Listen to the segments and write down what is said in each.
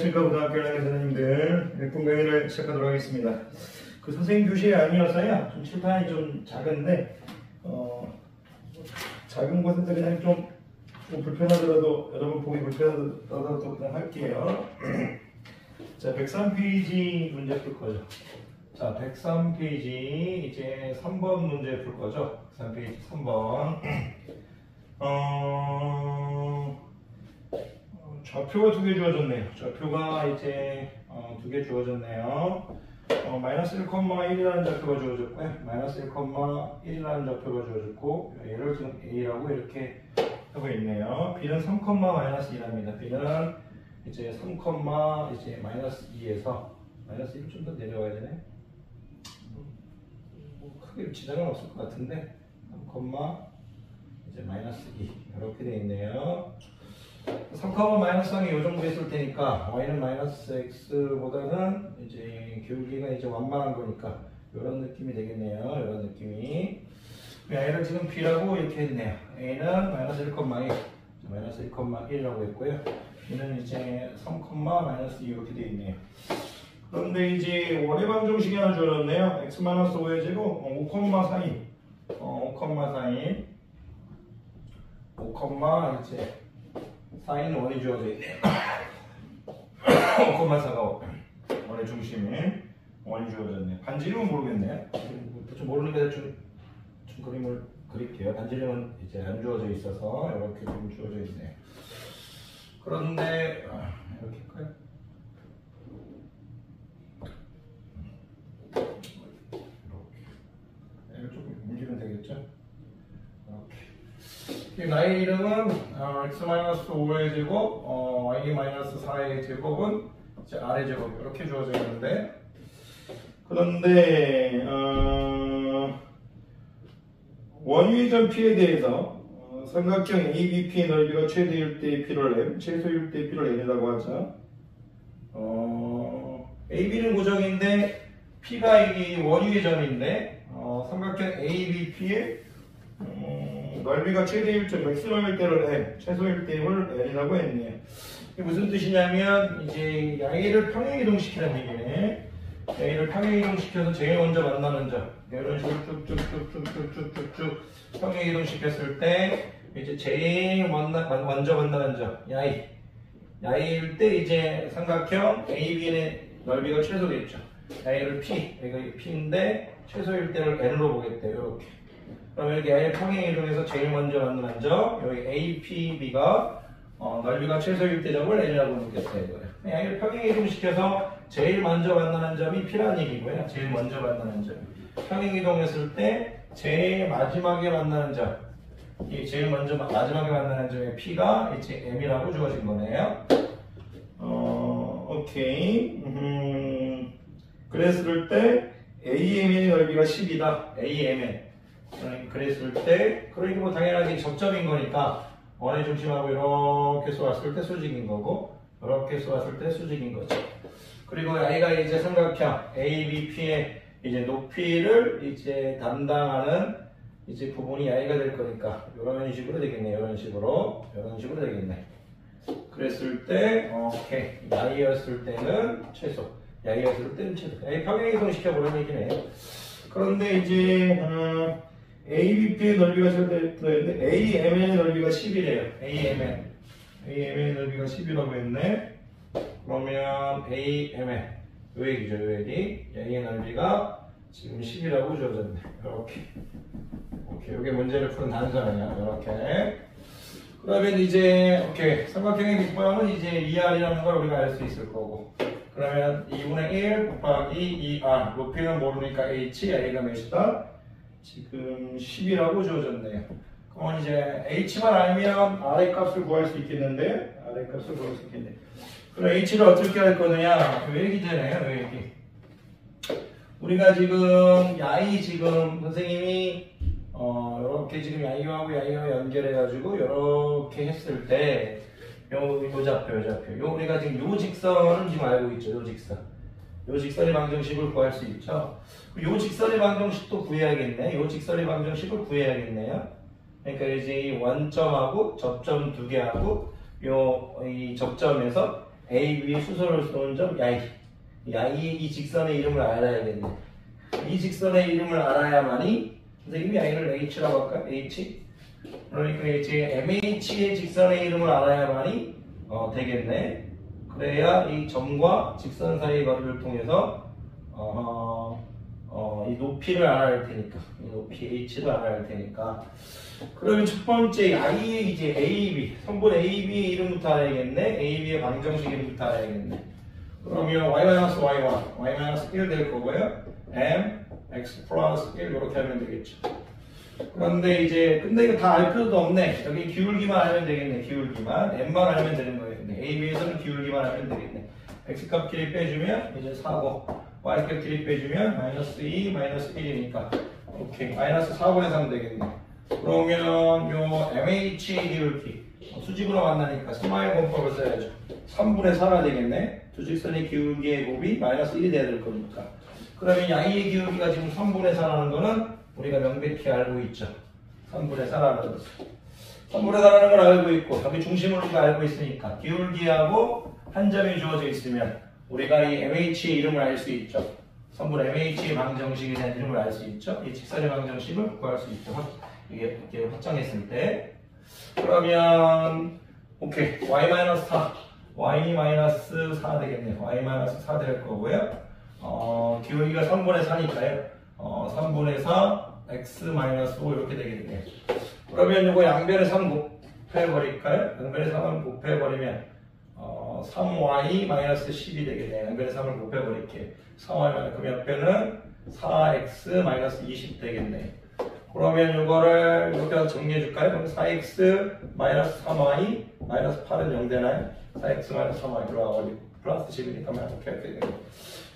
안녕하십니까 고등학교 1학년 선생님들. 1분 강의를 시작하도록 하겠습니다. 그 선생님 교실이 아니어서요 좀 칠판이 좀 작은데 작은 곳에서 그냥 좀 불편하더라도 여러분 보기 불편하더라도 그냥 할게요. 자, 103페이지 문제 풀 거죠. 자, 103페이지 이제 3번 문제 풀 거죠. 103페이지 3번. 좌표가 두 개 주어졌네요. 좌표가 이제 두 개 주어졌네요. 마이너스 1,1이라는 좌표가 주어졌고요. 마이너스 1,1이라는 좌표가 주어졌고, 얘를 지금 A라고 이렇게 하고 있네요. B는 3, 마이너스 2랍니다. B는 이제 3, 이제 마이너스 2에서 마이너스 1을 좀 더 내려가야 되네. 뭐 크게 지장은 없을 것 같은데 3, 이제 마이너스 2 이렇게 되어 있네요. 3, 마이너스 3이 이 정도 있을 테니까 y는 마이너스 x보다는 이제 기울기가 이제 완만한 거니까 이런 느낌이 되겠네요. 이런 느낌이. a를 지금 b라고 이렇게 했네요. a는 마이너스 1,1, 마이너스 1,1이라고 했고요. b는 이제 3, 마이너스 2 이렇게 되어 있네요. 그런데 이제 원의 방정식이 하나 주어졌네요. x-5의 제곱 5,4인 5,4인 5, 이제 사인 원이 주어져 있네요. 5,4가 원의 중심에 원이 주어졌네요. 반지름은 모르겠네요. 좀 모르니까 좀 그림을 그릴게요. 반지름은 이제 안 주어져 있어서 이렇게 좀 주어져 있네요. 그런데 이렇게 할까요? 이렇게 조금 움직이면 되겠죠? 나의 이름은 x-5의 제곱, y-4의 제곱은 이제 r의 제곱 이렇게 주어져 있는데, 그런데 원위의점 P에 대해서 삼각형 ABP의 넓이가 최대일 때의 P를 M, 최소일 때의 P를 N이라고 하죠. AB는 고정인데 P가 이 원위의 점인데 삼각형 ABP의 넓이가 최대일 때, 맥시멈일 때를 N, 최소일 때를 N이라고 했네요. 이게 무슨 뜻이냐면 이제 야이를 평행 이동시키는 얘기네. 야이를 평행 이동시켜서 제일 먼저 만나는 점, 이런 식으로 쭉쭉쭉쭉쭉쭉쭉 평행 이동시켰을 때 이제 제일 먼저 만나는 점, 야이일 때 이제 삼각형 AB의 넓이가 최소겠죠. 야이를 P, 여기가 P인데 최소일 때를 N으로 보겠대요. 이렇게. 그러면 이렇게 A의 평행 이동에서 제일 먼저 만나는 점, 여기 APB가 넓이가 최소일 때 점을 N이라고 느꼈어요. A를 평행 이동시켜서 제일 먼저 만나는 점이 P라는 얘기고요. 제일 먼저 만나는 점. 평행 이동했을 때 제일 마지막에 만나는 점, 이 제일 먼저 마지막에 만나는 점의 P가 이제 M이라고 주어진 거네요. 오케이. 그랬을 때 AM의 넓이가 10이다. AMN. 그랬을 때, 그러니까 뭐 당연하게 접점인 거니까 원의 중심하고 이렇게 쏘았을 때 수직인 거고, 이렇게 쏘았을 때 수직인 거죠. 그리고 I가 이제 삼각형 ABP의 이제 높이를 이제 담당하는 이제 부분이 I가 될 거니까 이런 식으로 되겠네요. 이런 식으로 되겠네. 그랬을 때, 오케이. I였을 때는 최소. I였을 때는 최소. I 평행 이동시켜보는 얘기네요. 그런데 이제 ABP의 넓이가 들어있는데 AMN의 넓이가 10이래요. AMN의 넓이가 10이라고 했네. 그러면 AMN 요 얘기죠. 요 얘기. A의 넓이가 지금 10이라고 주어졌네. 이렇게. 오케이. 요게 문제를 푸는 단서예요. 이렇게. 그러면 이제 오케이. 삼각형의 밑방은 이제 2R이라는 걸 우리가 알 수 있을 거고. 그러면 2분의 1 곱하기 2R. 높이는 모르니까 H, A가 몇이다? 지금 10이라고 주어졌네요. 그럼 이제 H만 알면 R의 값을 구할 수 있겠는데, 그럼 H를 어떻게 할 거느냐? 요 얘기잖아요, 요 얘기. 우리가 지금 야이 지금 선생님이 이렇게 지금 야이와 연결해가지고 이렇게 했을 때 요 좌표. 요 우리가 지금 요 직선을 지금 알고 있죠, 요 직선. 요 직선의 방정식을 구할 수 있죠. 요 직선의 방정식도 구해야겠네. 요 직선의 방정식을 구해야겠네요. 그러니까 이제 이 원점하고 접점 두 개하고 이 접점에서 A, B의 수소를 쏘는 점 야이. 야이의 이 직선의 이름을 알아야겠네. 이 직선의 이름을 알아야만이 선생님이 야이를 H라고 할까? H? 그러니까 이제 MH의 직선의 이름을 알아야만이 되겠네. 그래야 이 점과 직선 사이의 거리를 통해서 이 높이를 알아야 할 테니까, 이 높이 H도 알아야 할 테니까. 그러면 첫 번째 I의 이제 AB, 선분 AB의 이름부터 알아야겠네. AB의 방정식 이름부터 알아야겠네. 그러면 y-y1, y-1 될 거고요. m, x 플러스 1 이렇게 하면 되겠죠. 그런데 이제 근데 이거 다 알 필요도 없네. 여기 기울기만 알면 되겠네. 기울기만 m만 알면 되는 거겠네. AB에서는 기울기만 알면 되겠네. x값 길이 빼주면 이제 4고 y값 길이 빼주면 마이너스 2, 마이너스 1이니까 오케이 마이너스 4분의 3 되겠네. 그러면 요 MH의 기울기 수직으로 만나니까 3의 공법을 써야죠. 3분의 4가 되겠네. 두 직선의 기울기의 곱이 마이너스 1이 돼야 될 거니까. 그러면 야이의 기울기가 지금 3분의 4라는 거는 우리가 명백히 알고 있죠. 3분의 4라는 것을. 3분의 4라는 걸 알고 있고 여기 중심을 우리가 알고 있으니까 기울기하고 한 점이 주어져 있으면 우리가 이 MH의 이름을 알 수 있죠. 3분의 MH의 방정식에 대한 이름을 알 수 있죠. 이 직선의 방정식을 구할 수 있죠. 이게 이렇게 확정했을 때. 그러면 오케이 y-4 y-4 되겠네요. y-4 될 거고요. 기울기가 3분의 4니까요. 3분의 4 x-5 이렇게 되겠네요. 그러면 이거 양변에 3 곱해버릴까요? 양변에 3을 곱해버리면 3y-12 되겠네요. 양변에 3을 곱해버릴게요. 3y 그럼 옆에는 4x-20 되겠네요. 그러면 이거를 이렇게 정리해줄까요? 그럼 4x-3y 8은 0 되나요? 4x-3y 들어가가지고 플러스 10이니까 이렇게 해야 되겠네요.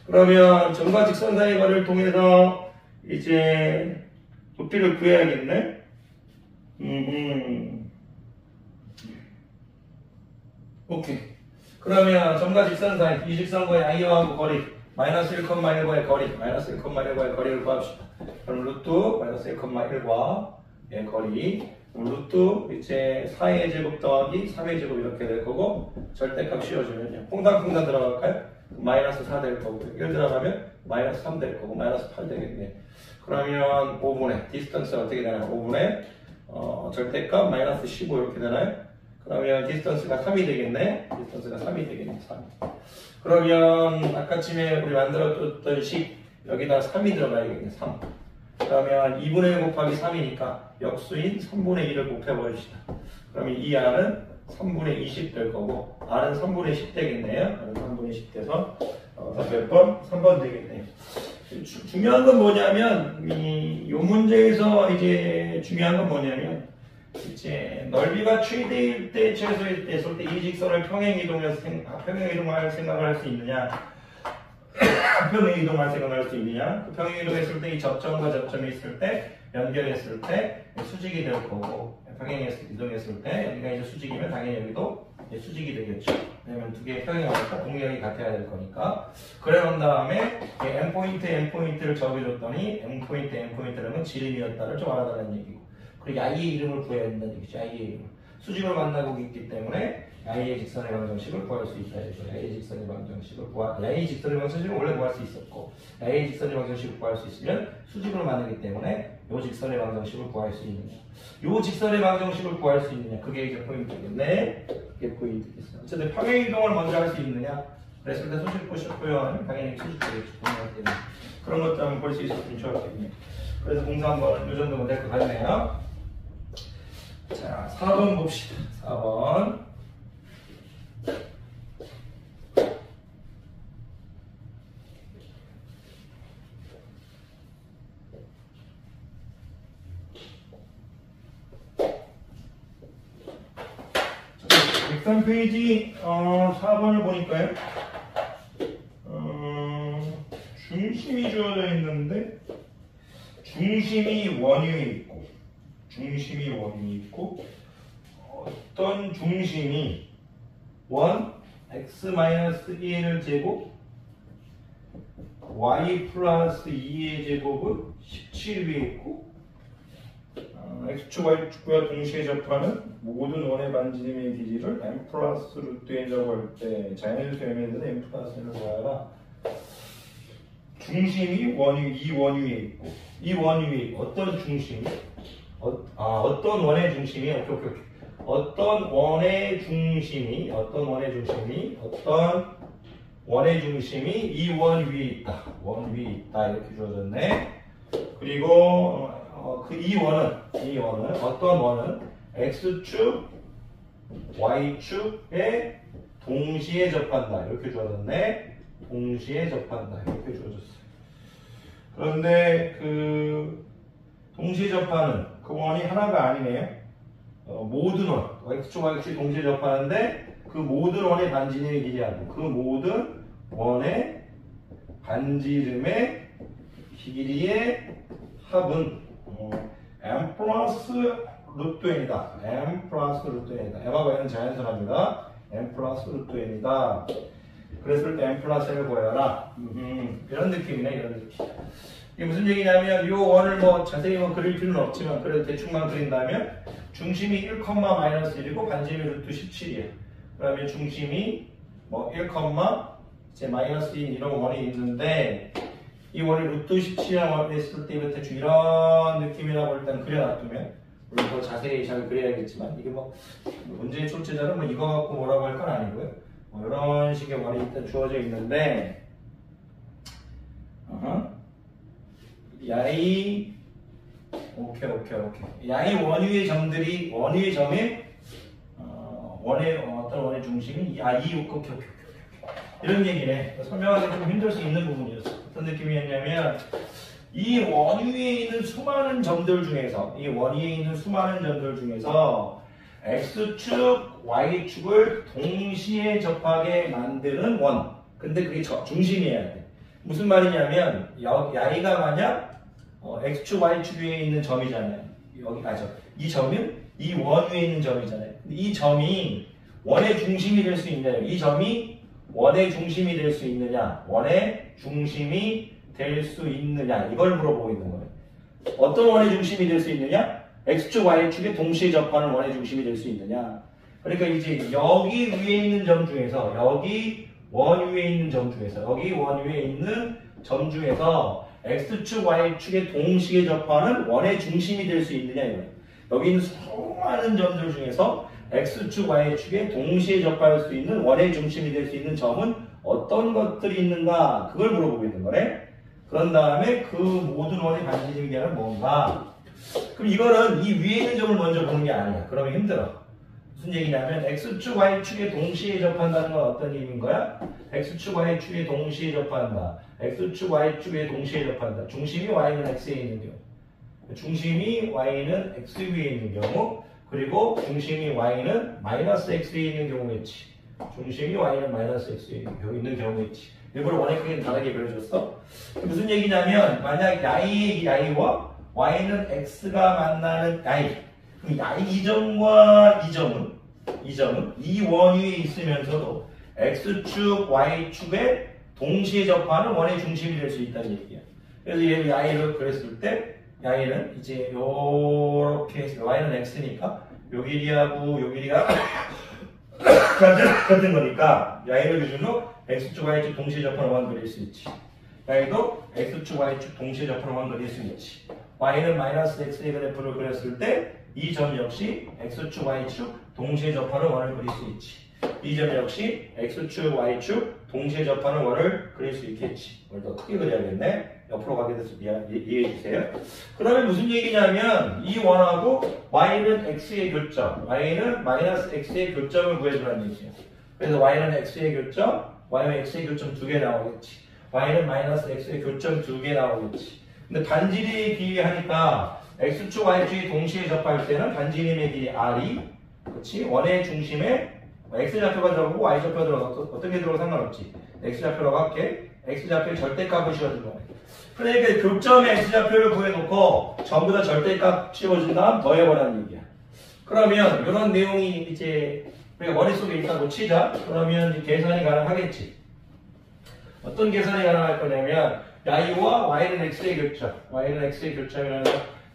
그러면 점과 직선 사이의 거리를 통해서 이제 높이를 구해야겠네. 오케이. 그러면 점과 직선 사이, 이 직선과의 i와의 거리, 마이너스 1,1과의 거리, 마이너스 1,1과의 거리를 구합시다. 그럼 루트 마이너스 1,1과의 거리, 루트 이제 4의 제곱 더하기 3의 제곱 이렇게 될 거고 절대값 씌워주면요. 퐁당퐁당 들어갈까요? 마이너스 4 될 거고 1 들어가면 마이너스 3 될 거고 마이너스 8 되겠네. 그러면 5분의 디스턴스가 어떻게 되나요? 5분의 절대값 마이너스 15 이렇게 되나요? 그러면 디스턴스가 3이 되겠네. 디스턴스가 3이 되겠네. 3. 그러면 아까쯤에 우리 만들어줬던 식 여기다 3이 들어가야겠네. 3. 그러면 2분의 1 곱하기 3이니까 역수인 3분의 1을 곱해버립시다. 그러면 이 R은 3분의 20 될 거고 R은 3분의 10 되겠네요. R은 3분의 10 돼서 몇 번? 3번 되겠네요. 중요한 건 뭐냐면 이 문제에서 이제 중요한 건 뭐냐면 이제 넓이가 최대일 때 최소일 때 했을 때 이 직선을 평행 이동할 생각을 할 수 있느냐 평행 이동할 생각을 할 수 있느냐 그 평행 이동했을 때 이 접점과 접점이 있을 때 연결했을 때 수직이 될 거고 평행 이동했을 때 여기가 이제 수직이면 당연히 여기도 이제 수직이 되겠죠. 왜냐면 두 개의 평행하니까 동력이 같아야 될 거니까. 그래 놓은 다음에 M포인트를 적어줬더니 M포인트라는 지름이었다를 좀 알아달라는 얘기고 그리고 야이의 이름을 구해야 된다는 얘기죠. 야이의 이름. 수직으로 만나고 있기 때문에 야이의 직선의 방정식을 구할 수 있다. 야이의 직선의 방정식을 야이의 직선의 방정식을 원래 구할 수 있었고 야이의 직선의 방정식을 구할 수 있으면 수직으로 만나기 때문에 요 직선의 방정식을 구할 수 있느냐 요 직선의 방정식을 구할 수 있느냐 그게 이제 포인트겠네. 그게 포인트겠어요. 어쨌든 평행 이동을 먼저 할 수 있느냐 그랬을 때 수직 표현은 당연히 수직되겠죠. 동력 때문에 그런 것도 한번 볼 수 있었으면 좋았겠네요. 그래서 공사 한번 이 정도면 될 것 같네요. 자, 4번 봅시다. 4번. 자, 103페이지 4번을 보니까요. 중심이 주어져 있는데 중심이 원위에 있고 어떤 중심이 1 x-1을 제곱 y 플러스 2의 제곱은 17 위에 있고 x축, y축과 동시에 접하는 모든 원의 반지름의 길이를 m 플러스 루트 n이라고 할 때 자연수 m에는 m 플러스 n을 구하라. 중심이 이 원 위에 있고 이 원 위에 어떤 중심이? 어떤 원의 중심이? 오케이. 어떤 원의 중심이 이 원 위에 있다. 원 위에 있다. 이렇게 주어졌네. 그리고 이 원은 어떤 원은 x축, y축에 동시에 접한다. 이렇게 주어졌네. 동시에 접한다. 이렇게 주어졌어요. 그런데 그 동시에 접하는 그 원이 하나가 아니네요. 모든 원, x축, y축이 동시에 접하는데 그 모든 원의 반지름의 길이하고 그 모든 원의 반지름의 길이의 합은 m 플러스 루트 n이다. m 플러스 루트 n이다. m하고 n은 자연수랍니다. m 플러스 루트 n이다. 그랬을 때 m 플러스 n을 구해라. 이런 느낌이네. 이런 느낌. 이게 무슨 얘기냐면 이 원을 뭐 자세히 그릴 필요는 없지만 그래도 대충만 그린다면 중심이 1, 마이너스 1이고 반지름이 루트 17이야. 그러면 중심이 뭐 1, 이제 마이너스 1 이런 원이 있는데 이 원이 루트 17이라고 원이 했을 때 대충 이런 느낌이라고 일단 그려놔두면 물론 더 자세히 잘 그려야겠지만 이게 뭐 문제의 출제자는 뭐 이거 갖고 뭐라고 할 건 아니고요. 뭐 이런 식의 원이 일단 주어져 있는데 야이 오케이. 야이 원위의 점들이 원위의 점이 원의 어떤 원의 중심이 오케이. 이런 얘기네. 설명하기 좀 힘들 수 있는 부분이었어. 어떤 느낌이었냐면 이 원위에 있는 수많은 점들 중에서 x축, y축을 동시에 접하게 만드는 원. 근데 그게 중심이어야 돼. 무슨 말이냐면 야이가 만약 x축, y축 위에 있는 점이잖아요. 이 점은 이 원 위에 있는 점이잖아요. 근데 이 점이 원의 중심이 될 수 있나요? 이 점이 원의 중심이 될 수 있느냐? 이걸 물어보고 있는 거예요. 어떤 원의 중심이 될 수 있느냐? x축, y축에 동시에 접하는 원의 중심이 될 수 있느냐? 그러니까 이제 여기 위에 있는 점 중에서 여기 원 위에 있는 점 중에서 x축, y축에 동시에 접하는 원의 중심이 될 수 있느냐 이거예요. 여기 있는 수많은 점들 중에서 x축, y축에 동시에 접할 수 있는 원의 중심이 될 수 있는 점은 어떤 것들이 있는가 그걸 물어보고 있는 거네. 그런 다음에 그 모든 원의 반지름의 길이는 뭔가. 그럼 이거는 이 위에 있는 점을 먼저 보는 게 아니야. 그러면 힘들어. 무슨 얘기냐면 x축, y축에 동시에 접한다는 건 어떤 의미인 거야? x축, y축에 동시에 접한다. x축, y축에 동시에 접한다. 중심이 y는 x에 있는 경우. 중심이 y는 x 위에 있는 경우. 그리고 중심이 y는 마이너스 x에 있는 경우겠지. 중심이 y는 마이너스 x에 있는 경우겠지. 일부러 원의 크기는 다르게 그려줬어. 무슨 얘기냐면 만약 야이와 y는 x가 만나는 야이. 그럼 야이 이 점과 이 점은 이 원 위에 있으면서도 x축, y축에 동시에 접하는 원의 중심이 될 수 있다는 얘기야. 그래서 얘 야이를 그렸을 때 야이는 이제 요렇게 해서 y는 x니까 요 길이하고 요 길이가 같은 거니까 야이를 기준으로 x축, y축 동시에 접하는 원 그릴 수 있지. 야이도 x축, y축 동시에 접하는 원 그릴 수 있지. y는 마이너스 x의 그래프를 그렸을 때 이 점 역시 x축, y축 동시에 접하는 원을 그릴 수 있지. 이 점 역시 x축, y축 동시에 접하는 원을 그릴 수 있겠지. 오늘 더 크게 그려야겠네. 옆으로 가게 돼서 이해해 주세요. 그러면 무슨 얘기냐면 이 원하고 y는 x의 교점, y는 마이너스 x의 교점을 구해주라는 얘기야. 그래서 y는 x의 교점, y는 x의 교점 2개 나오겠지. y는 마이너스 x의 교점 2개 나오겠지. 근데 반지름의 길이 하니까 x축, y축이 동시에 접할 때는 반지름의 길이 r이 그렇지? 원의 중심에 x좌표가 들어가고 y좌표가 들어가서 어떤 게 들어가도 상관없지. x좌표라고 할게. x좌표의 절대값을 씌워준 거야. 그러니까 교점의 x좌표를 구해놓고 전부 다 절대값 씌워준 다음 더해보라는 얘기야. 그러면 이런 내용이 이제 우리가 머릿속에 있다고 치자. 그러면 이제 계산이 가능하겠지. 어떤 계산이 가능할 거냐면 y와 y는 x의 교점, y는 x의 교점이라는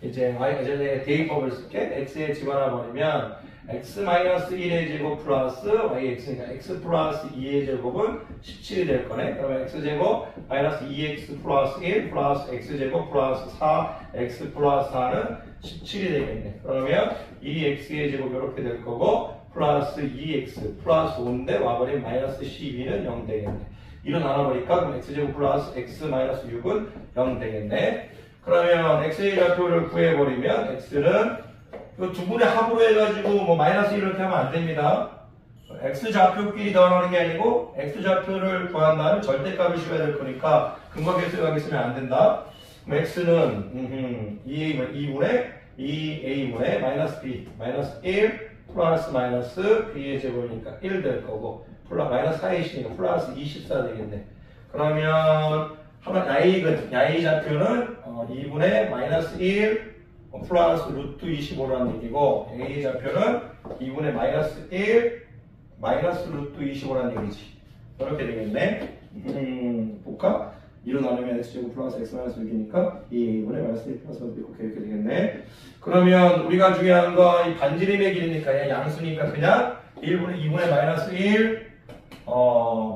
이제 예전에 대입법을 쓸게. x에 집어넣어 버리면 x-1의 제곱 플러스 yx니까 x 플러스 2의 제곱은 17이 될 거네. 그러면 x제곱 마이너스 2x 플러스 1 플러스 x제곱 플러스 4 x 플러스 4는 17이 되겠네. 그러면 2x의 제곱 이렇게 될 거고 플러스 2x 플러스 5인데 와버린 마이너스 12는 0 되겠네. 2로 나눠버리니까 그럼 x제곱 플러스 x 마이너스 6은 0 되겠네. 그러면 x의 좌표를 구해버리면 x는 이 두 분의 합으로 해가지고 뭐 마이너스 1 이렇게 하면 안 됩니다. x 좌표끼리 더하는 게 아니고 x 좌표를 구한 다음에 절대값을 씌워야 될 거니까 근거계수가 쓰면 안 된다. 그럼 x는 2a분의 마이너스 b 마이너스 1 플러스 마이너스 b의 제곱이니까 1 될 거고 마이너스 4이시니까 플러스 24 되겠네. 그러면 한번 야의 좌표는 2분의 마이너스 1 플러스 루트 25라는 얘기고 a 좌표는 2분의 마이너스 1 마이너스 루트 25라는 얘기지. 이렇게 되겠네. 볼까? 2로 나누면 x제곱 플러스 x 마이너스 6이니까 2a분의 마이너스 1 플러스 6 이렇게 되겠네. 그러면 우리가 중요한 거 이 반지름의 길이니까 양수니까 그냥 2분의 마이너스 1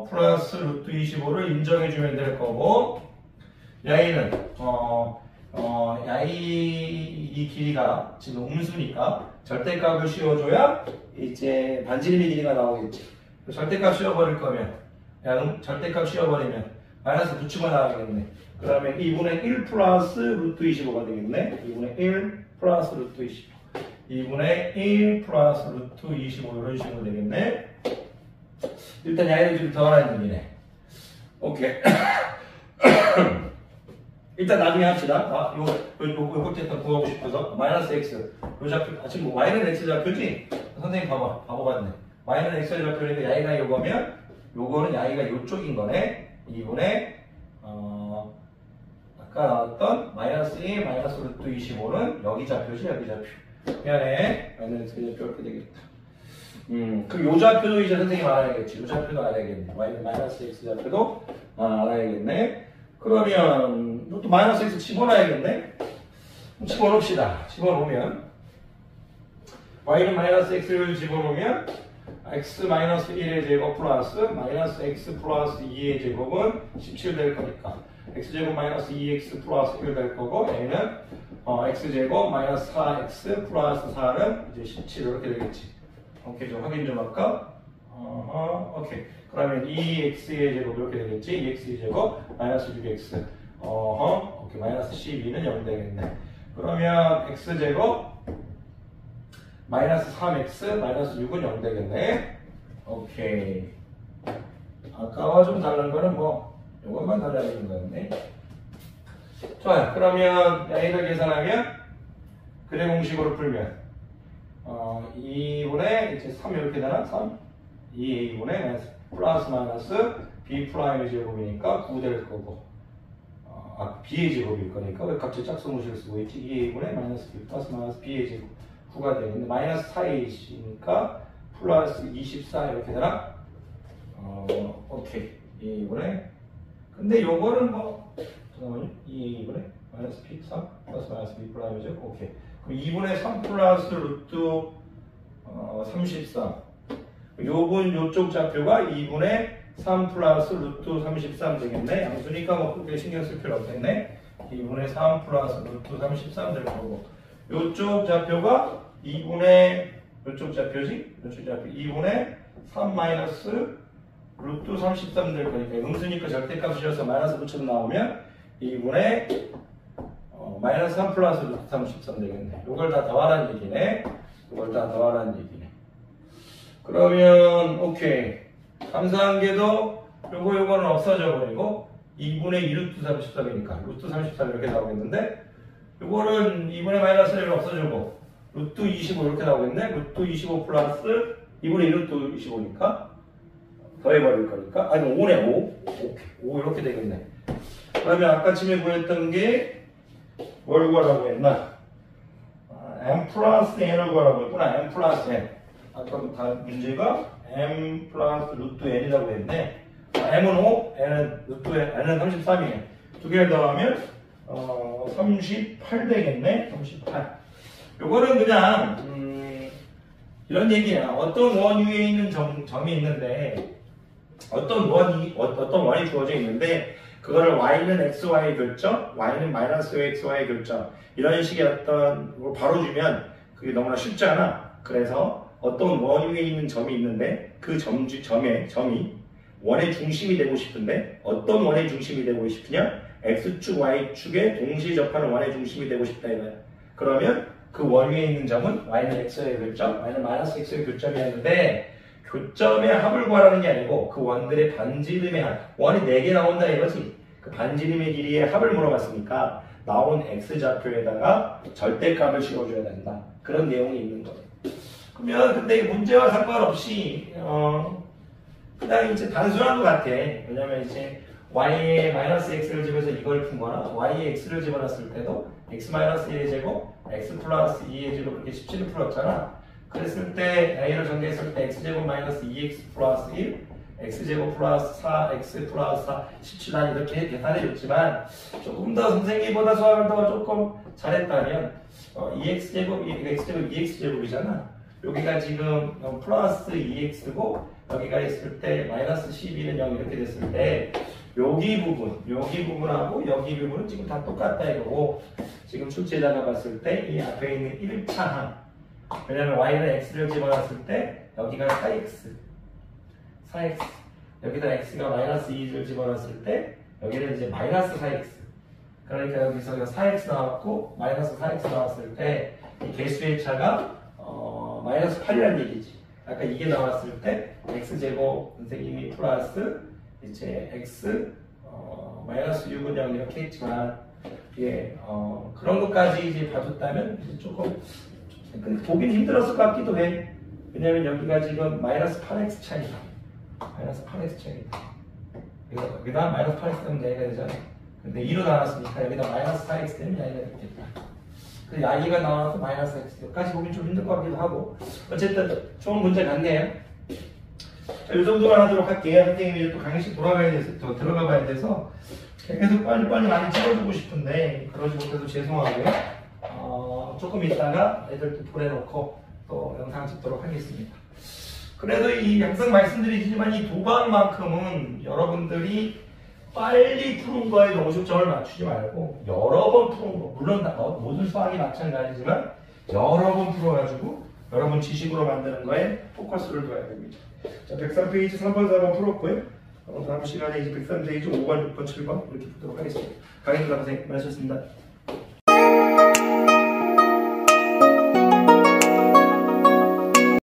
플러스 루트 25를 인정해주면 될 거고 야이는 야이 이 길이가 지금 음수니까 절대값을 씌워줘야 이제 반지름의 길이가 나오겠지. 절대값 씌워버릴 거면 절대값 씌워버리면 마이너스 붙이고 나가겠네. 그러면 2분의 1 플러스 루트 25가 되겠네. 2분의 1 플러스 루트 25 2분의 1 플러스 루트 25 이런 식으로 되겠네. 일단 야이를 좀 더하라는 얘기네. 오케이. 일단 나중에 합시다. 요거 일단 구하고 싶어서 마이너스 x 요 좌표 지금 뭐 y는 x 좌표지? 선생님 봐봐 바보 같네. y는 x 좌표니까 야이가 요거면 요거는 야이가 요쪽인 거네. 2분의 아까 나왔던 마이너스 1 마이너스 루트 25는 여기 좌표지 여기 좌표. 미안해. y는 x 좌표 이렇게 되겠다. 그럼 요 좌표도 이제 선생님 알아야겠지. 요 좌표도 알아야겠네. y는 마이너스 x 좌표도 알아야겠네. 그러면 또 마이너스 x 집어넣어야겠네. 집어넣읍시다. 집어넣으면 y는 마이너스 x를 집어넣으면 x 마이너스 1의 제곱 플러스 마이너스 x 플러스 2의 제곱은 17 될 거니까 x제곱 마이너스 2x 플러스 1 될 거고 a는 x제곱 마이너스 4x 플러스 4는 이제 17 이렇게 되겠지. 오케이, 좀 확인 좀 할까? 오케이. 그러면 2x의 제곱 이렇게 되겠지. 2x의 제곱 마이너스 6x 오케이. 마이너스 12는 0 되겠네. 그러면 x제곱 마이너스 3x 마이너스 6은 0 되겠네. 오케이. 아까와 좀 다른 거는 뭐 이것만 달라지는 거였네. 좋아요. 그러면 야이를 계산하면 그래 공식으로 풀면 2분의 이제 3 이렇게 되나? 3 2a분의 플러스 마이너스 b 프라임의 제곱이니까 9 될 거고 b의 제곱일 거니까 왜 갑자기 짝수무식을 쓰고 있지? 2a분의 마이너스 b 플러스 마이너스 b의 제곱 9가 되는데 마이너스 4a니까 플러스 24 이렇게 되나? 오케이. 2a분의 근데 요거는 뭐 잠깐만요. 2a분의 마이너스 b 3 플러스 마이너스 b 프라임의 제곱 오케이. 그럼 2분의 3 플러스 루트 33 요분 요쪽 좌표가 2분의 3 플러스 루트 33 되겠네. 양수니까 뭐 그렇게 신경 쓸 필요 없겠네. 2분의 3 플러스 루트 33 될 거고 요쪽 좌표가 2분의 요쪽 좌표지? 요쪽 좌표 2분의 3 마이너스 루트 33 될 거니까 음수니까 절대값 씌워서 마이너스 붙여서 나오면 2분의 마이너스 3 플러스 루트 33 되겠네. 요걸 다 더하라는 얘기네. 요걸 다 더하라는 얘기네. 그러면 오케이. 감사한게도 요거는 없어져 버리고 2분의 2 루트 33이니까 루트 33 이렇게 나오겠는데 요거는 2분의 마이너스 1을 없어지고 루트 25 이렇게 나오겠네. 루트 25 플러스 2분의 2 루트 25니까 더해버릴 거니까 아니 5네 5 오케이. 5 이렇게 되겠네. 그러면 아까 침에 구했던 게 뭘 구하라고 했나? m 플러스 n을 구하라고 했구나. m 플러스 n. 아까 다 문제가 m 플러스 루트 n이라고 했네. m은 5, n은 루트 n은 33이에요. 두 개를 더하면 38 되겠네. 38. 요거는 그냥 이런 얘기야. 어떤 원 위에 있는 점이 있는데 어떤 원이 주어져 있는데 그거를 y는 xy 결점, y는 마이너스 xy 결점 이런 식의 어떤 걸 바로 주면 그게 너무나 쉽잖아. 그래서 어떤 원 위에 있는 점이 있는데 그 점이 원의 중심이 되고 싶은데 어떤 원의 중심이 되고 싶으냐? x축, y축에 동시에 접하는 원의 중심이 되고 싶다 이거야. 그러면 그 원 위에 있는 점은 y는 x의 교점, y는 마이너스 x의 교점이었는데 교점의 합을 구하라는 게 아니고 그 원들의 반지름의 합, 원이 4개 나온다 이거지. 그 반지름의 길이의 합을 물어봤으니까 나온 x좌표에다가 절대값을 실어줘야 된다. 그런 내용이 있는 거예요. 그러면 근데 이 문제와 상관없이 그냥 이제 단순한 것 같아. 왜냐면 이제 y에 마이너스 x를 집어서 이걸 푼 거나 y에 x를 집어넣었을 때도 x 마이너스 1의 제곱, x 플러스 2의 제곱 이렇게 17을 풀었잖아. 그랬을 때 a를 전개했을 때 x제곱 마이너스 2x 플러스 1, x제곱 플러스 4x 플러스 4, 17 난 이렇게 계산해줬지만 조금 더 선생님보다 수학을 더 조금 잘했다면 2x제곱, x제곱 2x제곱이잖아. 여기가 지금 플러스 2x고 여기가 있을 때 마이너스 12는 0 이렇게 됐을 때 여기 부분하고 여기 부분은 지금 다 똑같다 이거고 지금 출제자가 봤을 때 이 앞에 있는 1차 항 왜냐면 y는 x를 집어넣었을 때 여기가 4x 여기다 x가 마이너스 2를 집어넣었을 때 여기는 이제 마이너스 4x 그러니까 여기서 4x 나왔고 마이너스 4x 나왔을 때 이 개수의 차가 마이너스 8이라는 얘기지. 아까 이게 나왔을 때 x제곱 선생님이 플러스 이제 x 마이너스 6은 0 이렇게 했지만 예, 그런 것까지 이제 봐줬다면 이제 조금 보긴 힘들었을 것 같기도 해. 왜냐면 여기가 지금 마이너스 8x 차이다. 마이너스 8x 차이다. 여기다 마이너스 8x 되면 ya가 되잖아. 근데 2로 나왔으니까 여기다 마이너스 4x 되면 ya가 되겠다. 그 ya가 나와서 마이너스 x 여기까지 보긴 좀 힘들 것 같기도 하고 어쨌든 좋은 문제 같네요. 자, 이 정도만 하도록 할게요. 선생님이 이제 또 강의실 돌아가야 돼서 또 들어가 봐야 돼서 계속 빨리빨리 많이 찍어주고 싶은데 그러지 못해서 죄송하고요. 조금 있다가 애들 또 보내놓고 또 영상 찍도록 하겠습니다. 그래도 이 항상 말씀드리지만 이 도박만큼은 여러분들이 빨리 푸는 거에 너무 초점을 맞추지 말고 여러 번 푸는 거 물론 모든 수학이 마찬가지지만 여러 번 풀어가지고 여러분 지식으로 만드는 거에 포커스를 둬야 됩니다. 자, 103페이지 3번, 4번 풀었고요. 다음 시간에 이제 103페이지 5번, 6번, 7번 이렇게 풀도록 하겠습니다. 강의도 선생님, 고맙습니다.